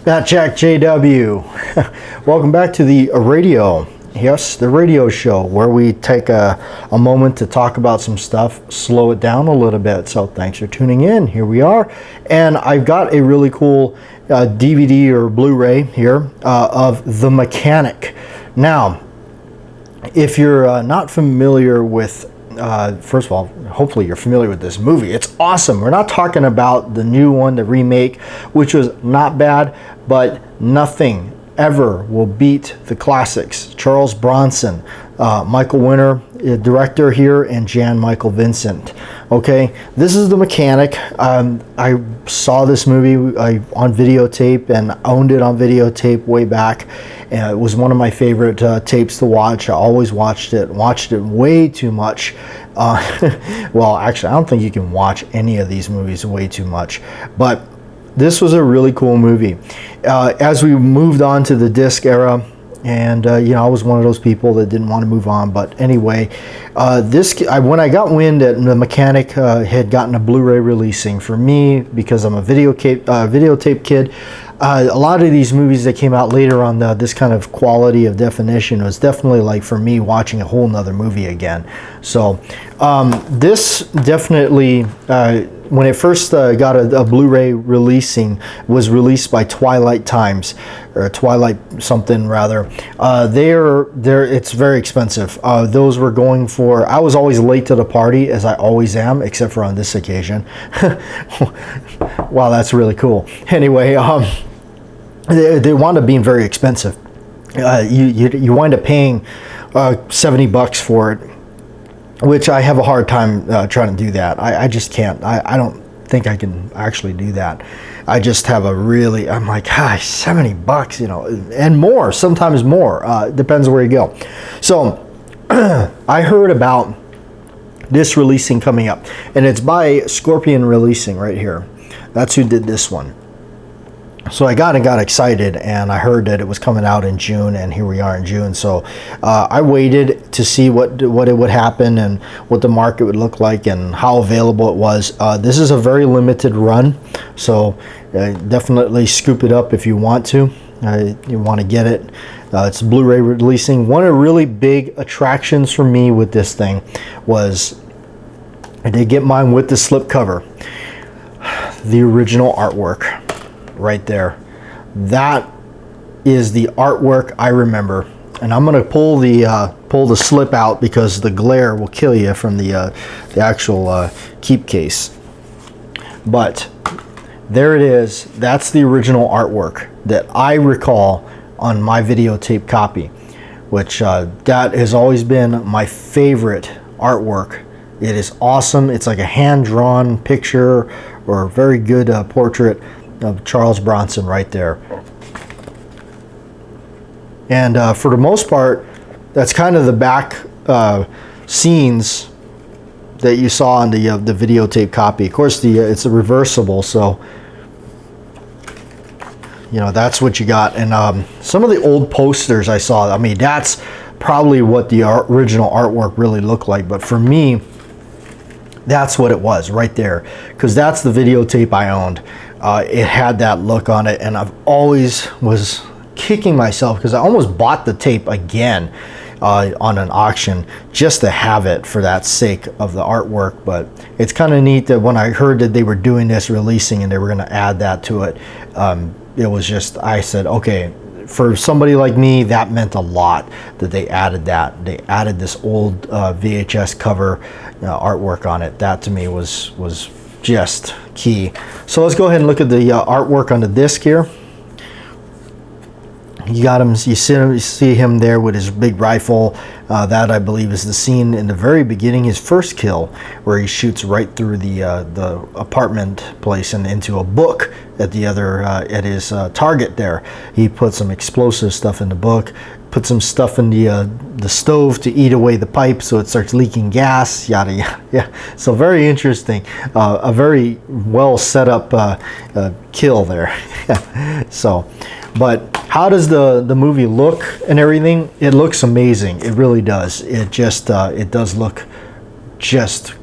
Matt Jack JW. Welcome back to the radio. Yes, the radio show where we take a moment to talk about some stuff, slow it down a little bit. So thanks for tuning in. Here we are. And I've got a really cool DVD or Blu-ray here of The Mechanic. Now, if you're not familiar with first of all, hopefully you're familiar with this movie. It's awesome. We're not talking about the new one, the remake, which was not bad, but nothing ever will beat the classics. Charles Bronson, Michael Winner, director here, and Jan Michael Vincent. Okay, this is The Mechanic. I saw this movie on videotape and owned it on videotape way back. And it was one of my favorite tapes to watch. I always watched it way too much. Well, actually, I don't think you can watch any of these movies way too much. But this was a really cool movie. As we moved on to the disc era, and I was one of those people that didn't want to move on. But anyway, when I got wind that The Mechanic had gotten a Blu-ray releasing, for me, because I'm a videotape kid, a lot of these movies that came out later on this kind of quality of definition was definitely, like, for me, watching a whole nother movie again. So this definitely, when it first got a Blu-ray releasing, was released by Twilight Times, or Twilight something rather. It's very expensive. Those were going for, I was always late to the party, as I always am, except for on this occasion. Wow, that's really cool. Anyway, they wound up being very expensive. You wind up paying $70 for it, which I have a hard time trying to do that. I just can't. I don't think I can actually do that. I just have I'm like, gosh, $70, and more, sometimes more. Depends where you go. So I heard about this releasing coming up, and it's by Scorpion Releasing right here. That's who did this one. So I got excited, and I heard that it was coming out in June, and here we are in June. So I waited to see what it would happen and what the market would look like and how available it was. This is a very limited run, so definitely scoop it up if you want to. You want to get it. It's Blu-ray releasing. One of the really big attractions for me with this thing was I did get mine with the slipcover, the original artwork. Right there, that is the artwork I remember, and I'm gonna pull the slip out because the glare will kill you from the actual keep case. But there it is. That's the original artwork that I recall on my videotape copy, which that has always been my favorite artwork. It is awesome. It's like a hand-drawn picture or a very good portrait of Charles Bronson right there. And for the most part, that's kind of the back scenes that you saw on the videotape copy. Of course, it's a reversible, so that's what you got. And some of the old posters I saw, I mean, that's probably what the original artwork really looked like. But for me, that's what it was right there, because that's the videotape I owned. It had that look on it, and I've always was kicking myself because I almost bought the tape again on an auction just to have it for that sake of the artwork. But it's kind of neat that when I heard that they were doing this releasing and they were going to add that to it, it was just, I said, okay, for somebody like me, that meant a lot that they added that. They added this old VHS cover artwork on it. That to me was just key. So let's go ahead and look at the artwork on the disc here. You got him. You see him there with his big rifle. That, I believe, is the scene in the very beginning, his first kill, where he shoots right through the apartment place and into a book at the other at his target. There, he put some explosive stuff in the book. Put some stuff in the stove to eat away the pipe so it starts leaking gas, yada yada. Yeah, so very interesting. A very well set up kill there. So, but how does the movie look and everything? It looks amazing. It really does. It just it does look just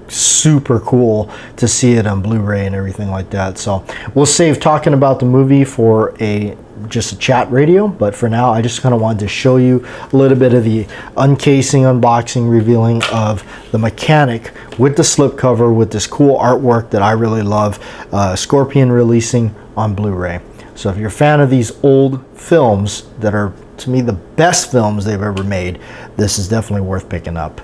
super cool to see it on Blu-ray and everything like that. So we'll save talking about the movie for just a chat radio, but for now I just kind of wanted to show you a little bit of the uncasing, unboxing, revealing of the mechanic with the slipcover with this cool artwork that I really love. Scorpion releasing on Blu-ray. So if you're a fan of these old films that are, to me, the best films they've ever made, this is definitely worth picking up.